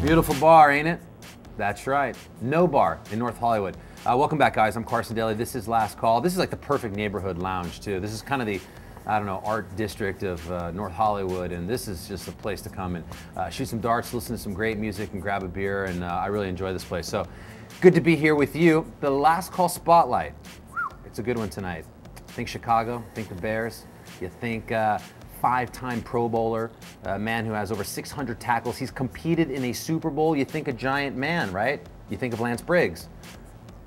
Beautiful bar, ain't it? That's right. No Bar in North Hollywood. Welcome back, guys. I'm Carson Daly. This is Last Call. This is like the perfect neighborhood lounge, too. This is kind of the, I don't know, art district of North Hollywood, and this is just a place to come and shoot some darts, listen to some great music, and grab a beer, and I really enjoy this place. So, good to be here with you. The Last Call Spotlight. It's a good one tonight. Think Chicago, think the Bears, you think five-time Pro Bowler, a man who has over 600 tackles. He's competed in a Super Bowl. You think a giant man, right? You think of Lance Briggs.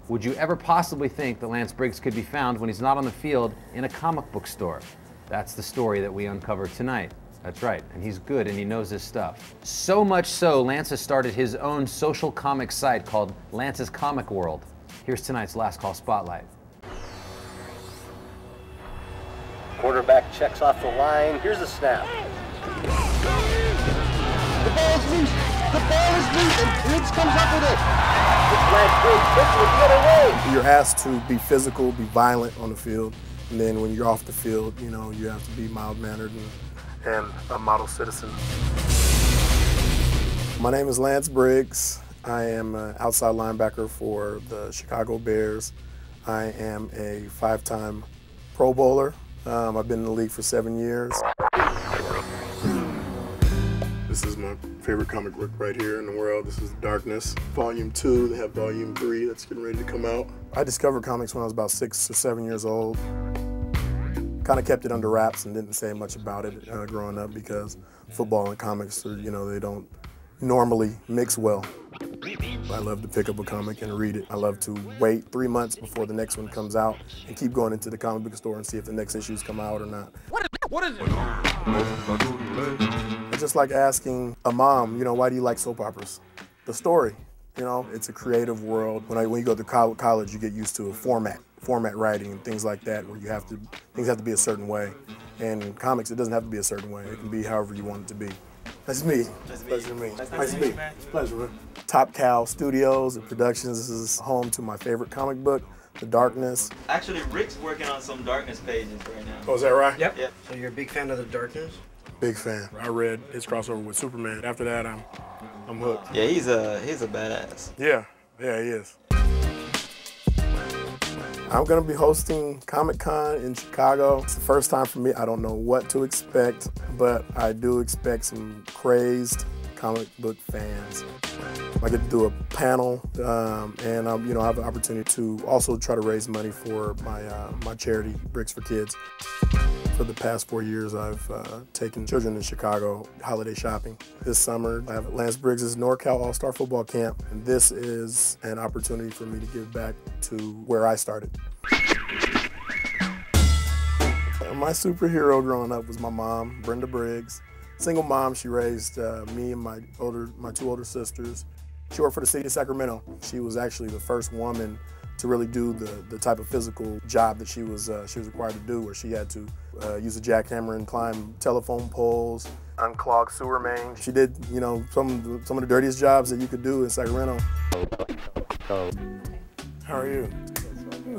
Would you ever possibly think that Lance Briggs could be found when he's not on the field in a comic book store? That's the story that we uncover tonight. That's right, and he's good and he knows his stuff. So much so, Lance has started his own social comic site called Lance's Comic World. Here's tonight's Last Call Spotlight. Quarterback checks off the line. Here's the snap. The ball is loose. The ball is loose, and Briggs comes up with it. It's Lance Briggs quickly the other way. You're asked to be physical, be violent on the field, and then when you're off the field, you know, you have to be mild-mannered and a model citizen. My name is Lance Briggs. I am an outside linebacker for the Chicago Bears. I am a five-time Pro Bowler. I've been in the league for 7 years. This is my favorite comic book right here in the world. This is Darkness, Volume 2. They have Volume 3 that's getting ready to come out. I discovered comics when I was about 6 or 7 years old. Kind of kept it under wraps and didn't say much about it growing up because football and comics, are, you know, they don't normally mix well. I love to pick up a comic and read it. I love to wait 3 months before the next one comes out and keep going into the comic book store and see if the next issues come out or not. What is it? It's just like asking a mom, you know, why do you like soap operas? The story, you know, it's a creative world. When you go to college, you get used to a format writing and things like that, where things have to be a certain way. And in comics, it doesn't have to be a certain way. It can be however you want it to be. Nice to meet you. Pleasure to meet you. Nice to meet you. Pleasure, man. Top Cow Studios and Productions. This is home to my favorite comic book, The Darkness. Actually, Rick's working on some Darkness pages right now. Oh, is that right? Yep. So you're a big fan of The Darkness? Big fan. I read his crossover with Superman. After that, I'm hooked. Yeah, he's a badass. Yeah, he is. I'm gonna be hosting Comic-Con in Chicago. It's the first time for me. I don't know what to expect, but I do expect some crazed comic book fans. I get to do a panel, and you know, I have the opportunity to also try to raise money for my charity, Briggs for Kids. For the past 4 years, I've taken children in Chicago holiday shopping. This summer, I have Lance Briggs' NorCal All-Star Football Camp, and this is an opportunity for me to give back to where I started. My superhero growing up was my mom, Brenda Briggs. Single mom, she raised me and my two older sisters. She worked for the city of Sacramento. She was actually the first woman to really do the type of physical job that she was required to do, where she had to use a jackhammer and climb telephone poles, unclog sewer mains. She did, you know, some of the dirtiest jobs that you could do in Sacramento. How are you?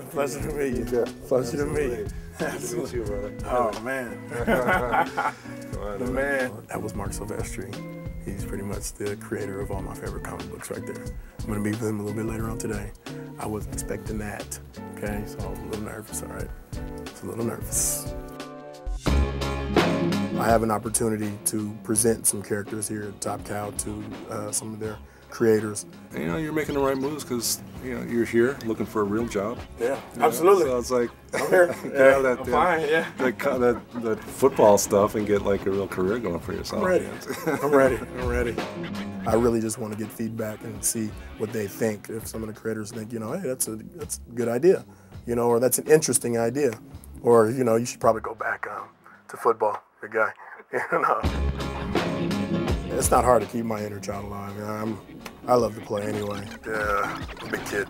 Pleasure to meet you. Pleasure to meet you. Nice to meet you, brother. Oh, man. The man. That was Mark Silvestri. He's pretty much the creator of all my favorite comic books right there. I'm gonna meet with him a little bit later on today. I wasn't expecting that, okay? So I'm a little nervous, all right? Just a little nervous. I have an opportunity to present some characters here at Top Cow to some of their creators. And, you know, you're making the right moves because, you know, you're here looking for a real job. Yeah, absolutely. So it's like, I'm here. that, I'm fine, yeah. That football stuff and get like a real career going for yourself. I'm ready. I'm ready. I'm ready. I really just want to get feedback and see what they think. If some of the creators think, you know, hey, that's a good idea, you know, or that's an interesting idea, or, you know, you should probably go back to football, big guy. You know, it's not hard to keep my inner child alive. You know, I love to play anyway. Yeah, big kid.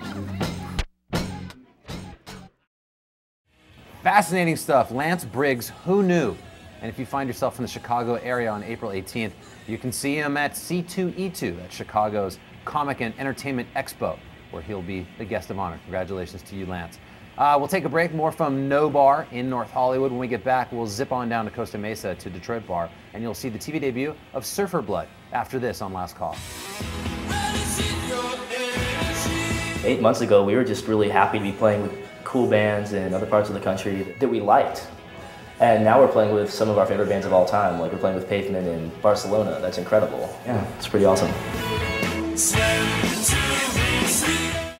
Fascinating stuff. Lance Briggs, who knew? And if you find yourself in the Chicago area on April 18th, you can see him at C2E2 at Chicago's Comic and Entertainment Expo, where he'll be the guest of honor. Congratulations to you, Lance. We'll take a break, more from No Bar in North Hollywood. When we get back, we'll zip on down to Costa Mesa to Detroit Bar, and you'll see the TV debut of Surfer Blood after this on Last Call. 8 months ago, we were just really happy to be playing with cool bands in other parts of the country that we liked. And now we're playing with some of our favorite bands of all time, like we're playing with Pavement in Barcelona. That's incredible. Yeah, it's pretty awesome.